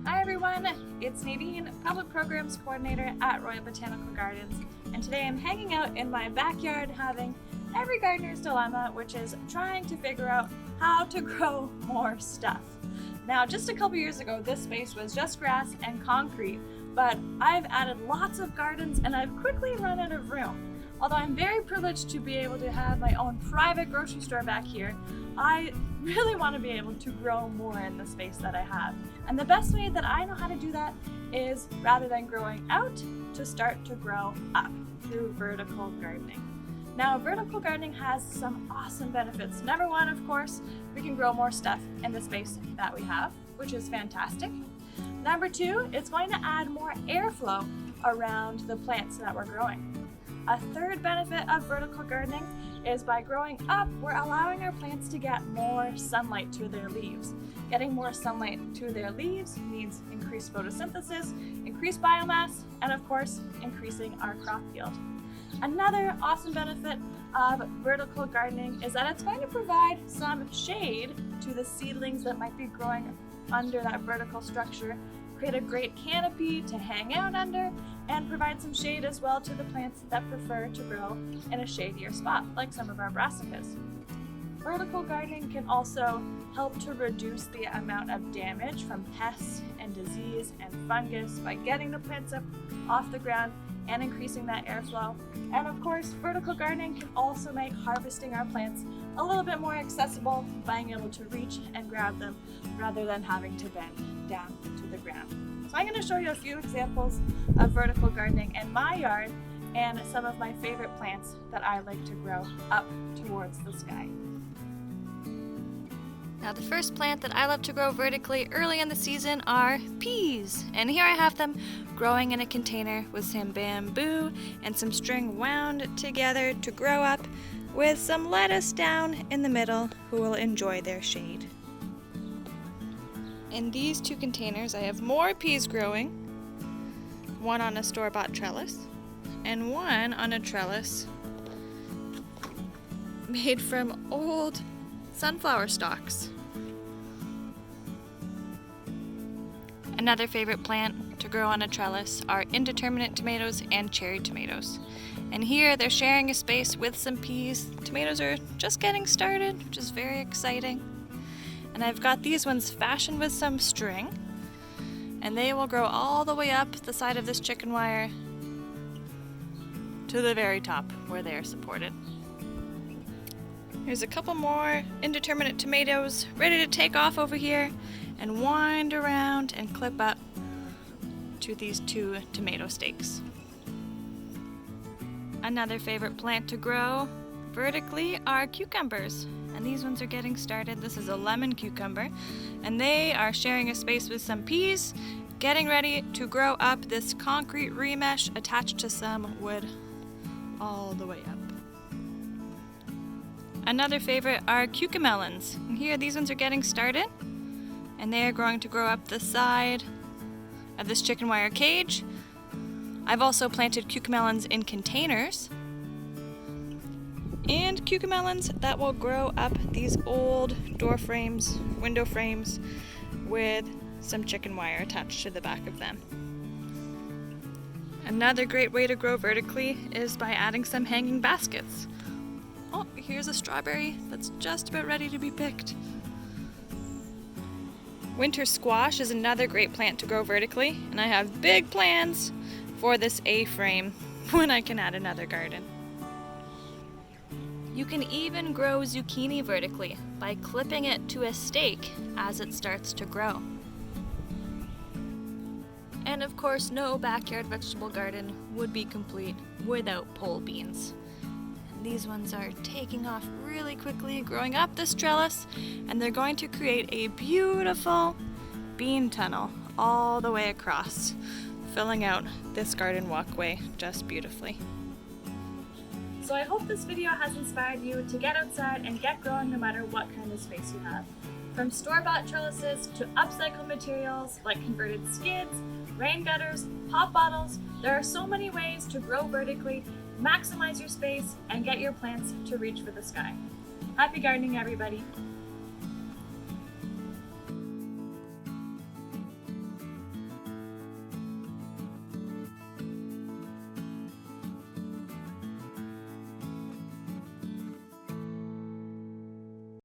Hi everyone, it's Nadine, Public Programs Coordinator at Royal Botanical Gardens, and today I'm hanging out in my backyard having every gardener's dilemma, which is trying to figure out how to grow more stuff. Now, just a couple years ago, this space was just grass and concrete, but I've added lots of gardens and I've quickly run out of room. Although I'm very privileged to be able to have my own private grocery store back here, I really want to be able to grow more in the space that I have. And the best way that I know how to do that is, rather than growing out, to start to grow up through vertical gardening. Now, vertical gardening has some awesome benefits. Number one, of course, we can grow more stuff in the space that we have, which is fantastic. Number two, it's going to add more airflow around the plants that we're growing. A third benefit of vertical gardening is by growing up, we're allowing our plants to get more sunlight to their leaves. Getting more sunlight to their leaves means increased photosynthesis, increased biomass, and of course, increasing our crop yield. Another awesome benefit of vertical gardening is that it's going to provide some shade to the seedlings that might be growing under that vertical structure, create a great canopy to hang out under, and provide some shade as well to the plants that prefer to grow in a shadier spot, like some of our brassicas. Vertical gardening can also help to reduce the amount of damage from pests and disease and fungus by getting the plants up off the ground and increasing that airflow. And of course, vertical gardening can also make harvesting our plants a little bit more accessible, being able to reach and grab them rather than having to bend down to the ground. So I'm going to show you a few examples of vertical gardening in my yard and some of my favorite plants that I like to grow up towards the sky. Now, the first plant that I love to grow vertically early in the season are peas. And here I have them growing in a container with some bamboo and some string wound together to grow up with some lettuce down in the middle who will enjoy their shade. In these two containers, I have more peas growing, one on a store-bought trellis and one on a trellis made from old sunflower stalks. Another favorite plant to grow on a trellis are indeterminate tomatoes and cherry tomatoes. And here they're sharing a space with some peas. Tomatoes are just getting started, which is very exciting. And I've got these ones fashioned with some string, and they will grow all the way up the side of this chicken wire to the very top where they are supported. There's a couple more indeterminate tomatoes ready to take off over here and wind around and clip up to these two tomato stakes. Another favorite plant to grow vertically are cucumbers, and these ones are getting started. This is a lemon cucumber, and they are sharing a space with some peas, getting ready to grow up this concrete remesh attached to some wood all the way up. Another favorite are cucamelons. And here, these ones are getting started, and they are going to grow up the side of this chicken wire cage. I've also planted cucamelons in containers, and cucamelons that will grow up these old door frames, window frames, with some chicken wire attached to the back of them. Another great way to grow vertically is by adding some hanging baskets. Oh, here's a strawberry that's just about ready to be picked. Winter squash is another great plant to grow vertically, and I have big plans for this A-frame when I can add another garden. You can even grow zucchini vertically by clipping it to a stake as it starts to grow. And of course, no backyard vegetable garden would be complete without pole beans. These ones are taking off really quickly, growing up this trellis, and they're going to create a beautiful bean tunnel all the way across, filling out this garden walkway just beautifully. So I hope this video has inspired you to get outside and get growing no matter what kind of space you have. From store-bought trellises to upcycled materials like converted skids, rain gutters, pop bottles, there are so many ways to grow vertically, maximize your space, and get your plants to reach for the sky. Happy gardening, everybody!